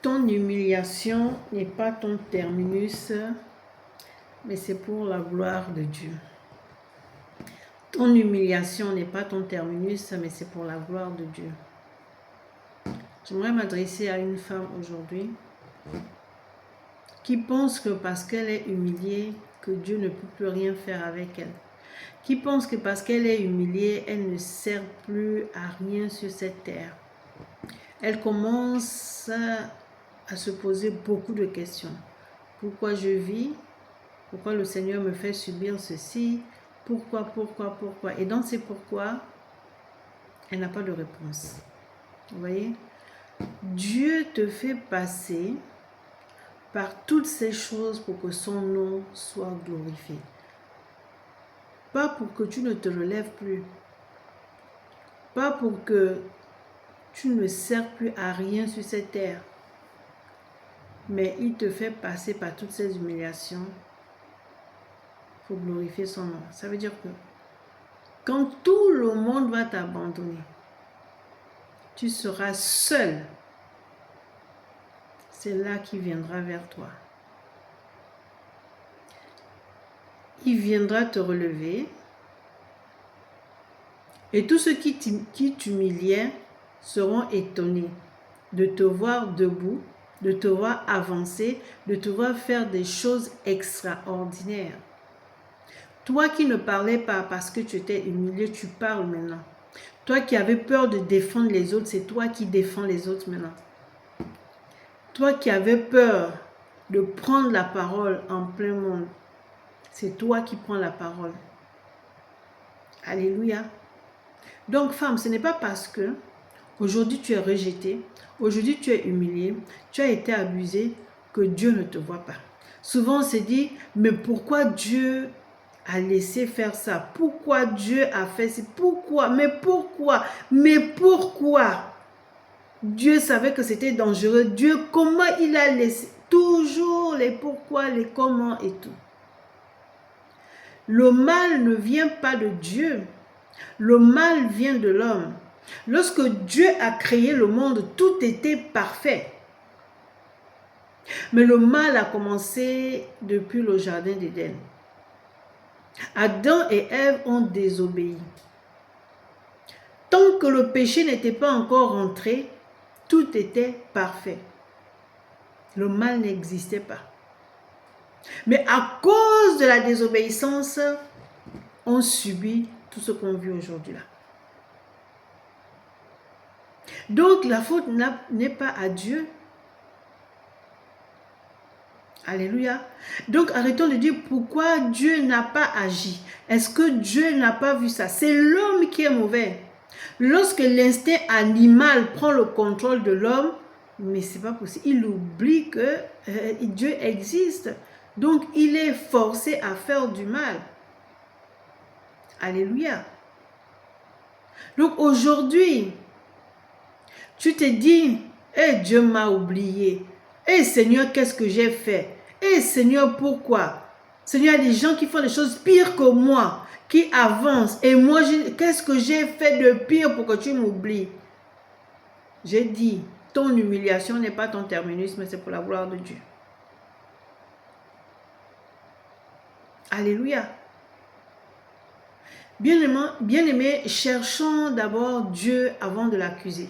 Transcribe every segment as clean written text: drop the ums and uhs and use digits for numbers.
Ton humiliation n'est pas ton terminus, mais c'est pour la gloire de Dieu. Ton humiliation n'est pas ton terminus, mais c'est pour la gloire de Dieu. J'aimerais m'adresser à une femme aujourd'hui qui pense que parce qu'elle est humiliée, que Dieu ne peut plus rien faire avec elle. Qui pense que parce qu'elle est humiliée, elle ne sert plus à rien sur cette terre. Elle commence à se poser beaucoup de questions. Pourquoi je vis? Pourquoi le Seigneur me fait subir ceci? Pourquoi? Et dans ces pourquoi, elle n'a pas de réponse. Vous voyez? Dieu te fait passer par toutes ces choses pour que son nom soit glorifié. Pas pour que tu ne te relèves plus. Pas pour que tu ne sers plus à rien sur cette terre. Mais il te fait passer par toutes ces humiliations pour glorifier son nom. Ça veut dire que quand tout le monde va t'abandonner, tu seras seul. C'est là qu'il viendra vers toi. Il viendra te relever. Et tous ceux qui t'humiliaient seront étonnés de te voir debout, de te voir avancer, de te voir faire des choses extraordinaires. Toi qui ne parlais pas parce que tu étais humilié, tu parles maintenant. Toi qui avais peur de défendre les autres, c'est toi qui défends les autres maintenant. Toi qui avais peur de prendre la parole en plein monde, c'est toi qui prends la parole. Alléluia. Donc femme, ce n'est pas parce que aujourd'hui tu es rejeté, aujourd'hui tu es humilié, tu as été abusé que Dieu ne te voit pas. Souvent on se dit, mais pourquoi Dieu a laissé faire ça? Pourquoi Dieu a fait ça? Pourquoi? Mais pourquoi? Dieu savait que c'était dangereux. Dieu, comment il a laissé? Toujours les pourquoi, les comment et tout. Le mal ne vient pas de Dieu. Le mal vient de l'homme. Lorsque Dieu a créé le monde, tout était parfait. Mais le mal a commencé depuis le jardin d'Éden. Adam et Ève ont désobéi. Tant que le péché n'était pas encore rentré, tout était parfait. Le mal n'existait pas. Mais à cause de la désobéissance, on subit tout ce qu'on vit aujourd'hui là. Donc la faute n'est pas à Dieu. Alléluia. Donc arrêtons de dire pourquoi Dieu n'a pas agi. Est-ce que Dieu n'a pas vu ça? C'est l'homme qui est mauvais. Lorsque l'instinct animal prend le contrôle de l'homme, mais c'est pas possible. Il oublie que Dieu existe. Donc il est forcé à faire du mal. Alléluia. Donc aujourd'hui, tu te dis, Dieu m'a oublié. Seigneur, qu'est-ce que j'ai fait? Seigneur, pourquoi? Seigneur, il y a des gens qui font des choses pires que moi, qui avancent. Et moi, qu'est-ce que j'ai fait de pire pour que tu m'oublies? J'ai dit, ton humiliation n'est pas ton terminus, mais c'est pour la gloire de Dieu. Alléluia. Bien-aimés, cherchons d'abord Dieu avant de l'accuser.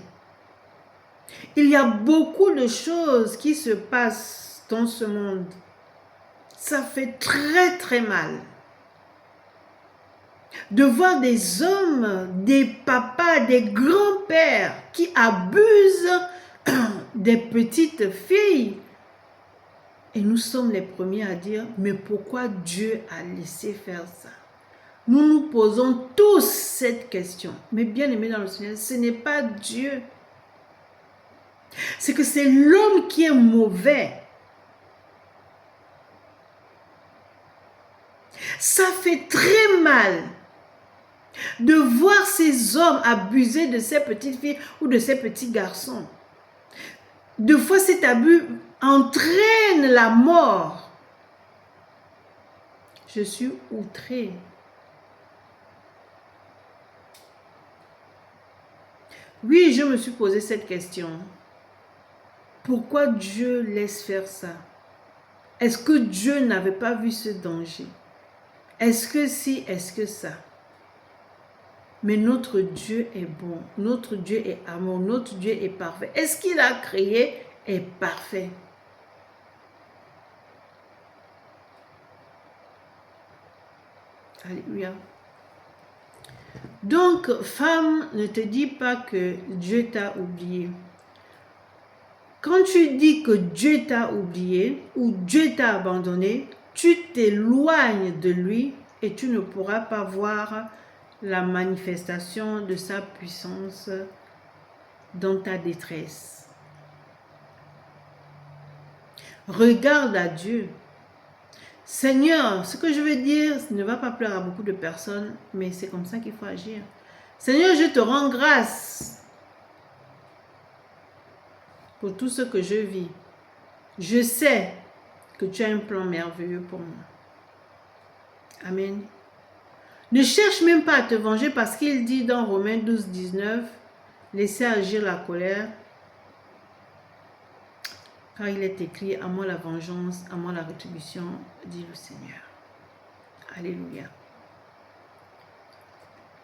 Il y a beaucoup de choses qui se passent dans ce monde. Ça fait très très mal. De voir des hommes, des papas, des grands-pères qui abusent des petites filles. Et nous sommes les premiers à dire, mais pourquoi Dieu a laissé faire ça? Nous nous posons tous cette question. Mais bien aimé dans le Seigneur, ce n'est pas Dieu. C'est que c'est l'homme qui est mauvais. Ça fait très mal de voir ces hommes abuser de ces petites filles ou de ces petits garçons. Deux fois, cet abus entraîne la mort. Je suis outrée. Oui, je me suis posé cette question. Pourquoi Dieu laisse faire ça? Est-ce que Dieu n'avait pas vu ce danger? Est-ce que si, est-ce que ça? Mais notre Dieu est bon, notre Dieu est amour, notre Dieu est parfait. Est-ce qu'il a créé est parfait? Alléluia. Donc, femme, ne te dis pas que Dieu t'a oublié. Quand tu dis que Dieu t'a oublié ou Dieu t'a abandonné, tu t'éloignes de lui et tu ne pourras pas voir la manifestation de sa puissance dans ta détresse. Regarde à Dieu. Seigneur, ce que je veux dire ne va pas plaire à beaucoup de personnes, mais c'est comme ça qu'il faut agir. Seigneur, je te rends grâce pour tout ce que je vis. Je sais que tu as un plan merveilleux pour moi. Amen. Ne cherche même pas à te venger parce qu'il dit dans Romains 12, 19, laissez agir la colère, car il est écrit, à moi la vengeance, à moi la rétribution, dit le Seigneur. Alléluia.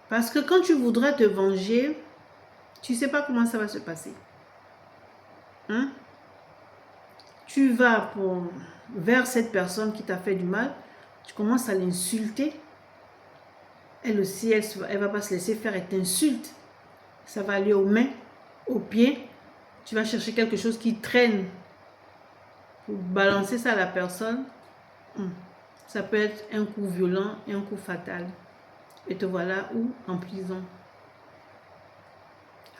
Parce que quand tu voudras te venger, tu ne sais pas comment ça va se passer. Hein? Tu vas vers cette personne qui t'a fait du mal, tu commences à l'insulter. Elle aussi, elle ne va pas se laisser faire, elle t'insulte. Ça va aller aux mains, aux pieds. Tu vas chercher quelque chose qui traîne pour balancer ça à la personne. Ça peut être un coup violent et un coup fatal. Et te voilà où? En prison.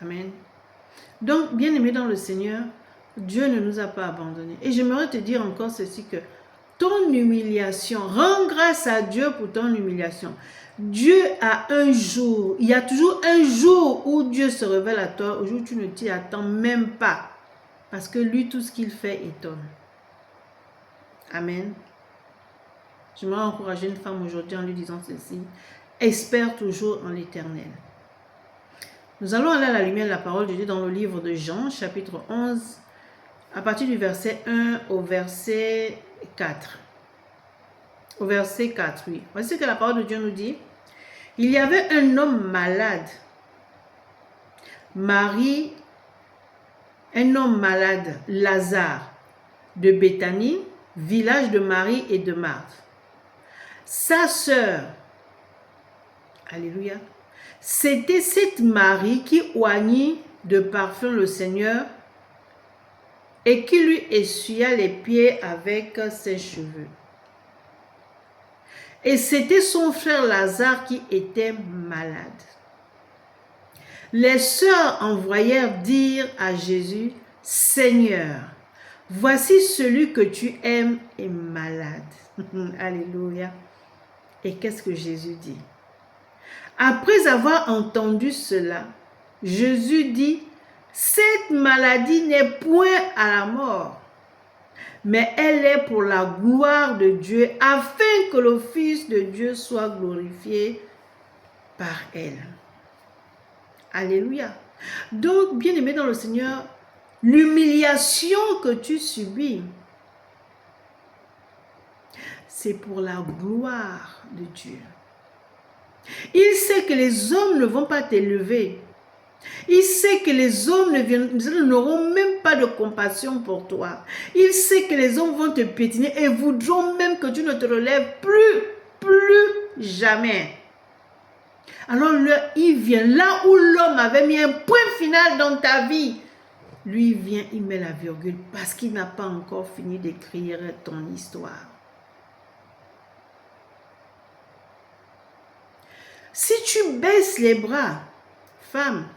Amen. Donc, bien-aimé dans le Seigneur, Dieu ne nous a pas abandonnés. Et j'aimerais te dire encore ceci, que ton humiliation, rends grâce à Dieu pour ton humiliation. Dieu a un jour, il y a toujours un jour où Dieu se révèle à toi, au jour où tu ne t'y attends même pas. Parce que lui, tout ce qu'il fait étonne. Amen. J'aimerais encourager une femme aujourd'hui en lui disant ceci. Espère toujours en l'Éternel. Nous allons aller à la lumière de la parole de Dieu dans le livre de Jean, chapitre 11, à partir du verset 1 au verset 4. Au verset 4, oui. Voici ce que la parole de Dieu nous dit. Il y avait un homme malade. Un homme malade, Lazare, de Béthanie, village de Marie et de Marthe. Sa sœur, alléluia, c'était cette Marie qui oignit de parfum le Seigneur et qui lui essuya les pieds avec ses cheveux. Et c'était son frère Lazare qui était malade. Les sœurs envoyèrent dire à Jésus, « Seigneur, voici celui que tu aimes est malade. » Alléluia. Et qu'est-ce que Jésus dit? Après avoir entendu cela, Jésus dit, « Cette maladie n'est point à la mort, mais elle est pour la gloire de Dieu, afin que le Fils de Dieu soit glorifié par elle. » Alléluia. Donc, bien-aimé dans le Seigneur, l'humiliation que tu subis, c'est pour la gloire de Dieu. Il sait que les hommes ne vont pas t'élever. Il sait que les hommes n'auront même pas de compassion pour toi. Il sait que les hommes vont te piétiner et voudront même que tu ne te relèves plus jamais. Alors il vient là où l'homme avait mis un point final dans ta vie. Lui vient, il met la virgule parce qu'il n'a pas encore fini d'écrire ton histoire. Si tu baisses les bras, femme,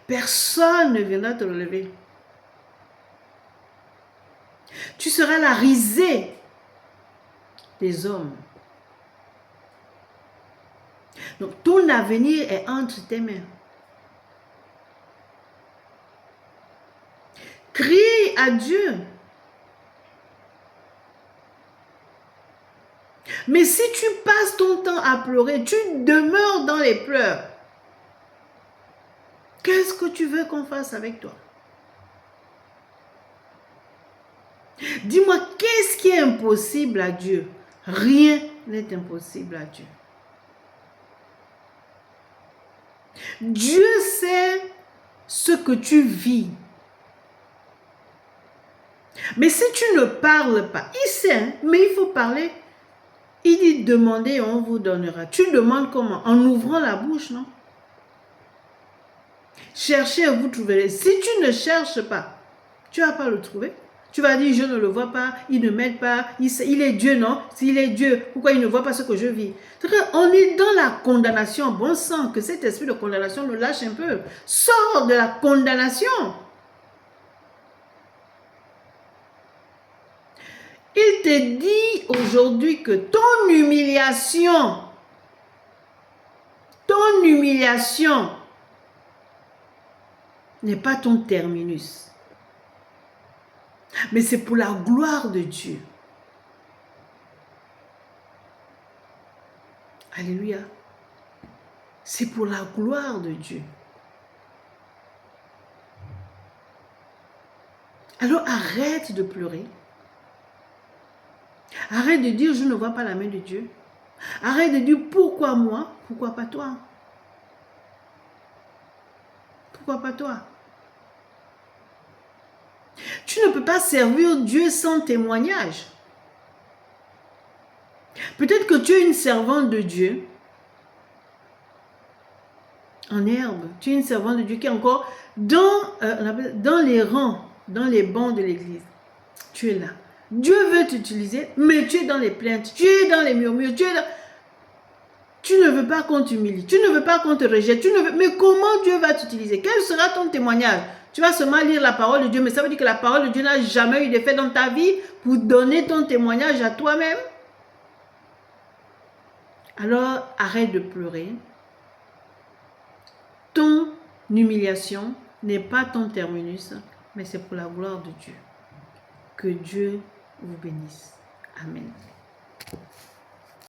personne ne viendra te relever. Tu seras la risée des hommes. Donc, ton avenir est entre tes mains. Crie à Dieu. Mais si tu passes ton temps à pleurer, tu demeures dans les pleurs. Qu'est-ce que tu veux qu'on fasse avec toi? Dis-moi, qu'est-ce qui est impossible à Dieu? Rien n'est impossible à Dieu. Dieu sait ce que tu vis. Mais si tu ne parles pas, il sait, hein, mais il faut parler. Il dit demandez et on vous donnera. Tu demandes comment? En ouvrant la bouche, non? Cherchez et vous trouverez. Si tu ne cherches pas, tu ne vas pas le trouver. Tu vas dire, je ne le vois pas, il ne m'aide pas, il est Dieu, non? S'il est Dieu, pourquoi il ne voit pas ce que je vis? On est dans la condamnation. Bon sang, que cet esprit de condamnation le lâche un peu. Sors de la condamnation. Il te dit aujourd'hui que ton humiliation n'est pas ton terminus. Mais c'est pour la gloire de Dieu. Alléluia. C'est pour la gloire de Dieu. Alors arrête de pleurer. Arrête de dire je ne vois pas la main de Dieu. Arrête de dire pourquoi moi, pourquoi pas toi? Pourquoi pas toi? Tu ne peux pas servir Dieu sans témoignage. Peut-être que tu es une servante de Dieu en herbe. Tu es une servante de Dieu qui est encore dans les rangs, dans les bancs de l'église. Tu es là. Dieu veut t'utiliser, mais tu es dans les plaintes, tu es dans les murmures, tu ne veux pas qu'on t'humilie, tu ne veux pas qu'on te rejette, mais comment Dieu va t'utiliser? Quel sera ton témoignage? Tu vas seulement lire la parole de Dieu, mais ça veut dire que la parole de Dieu n'a jamais eu d'effet dans ta vie pour donner ton témoignage à toi-même. Alors, arrête de pleurer. Ton humiliation n'est pas ton terminus, mais c'est pour la gloire de Dieu. Que Dieu vous bénisse. Amen.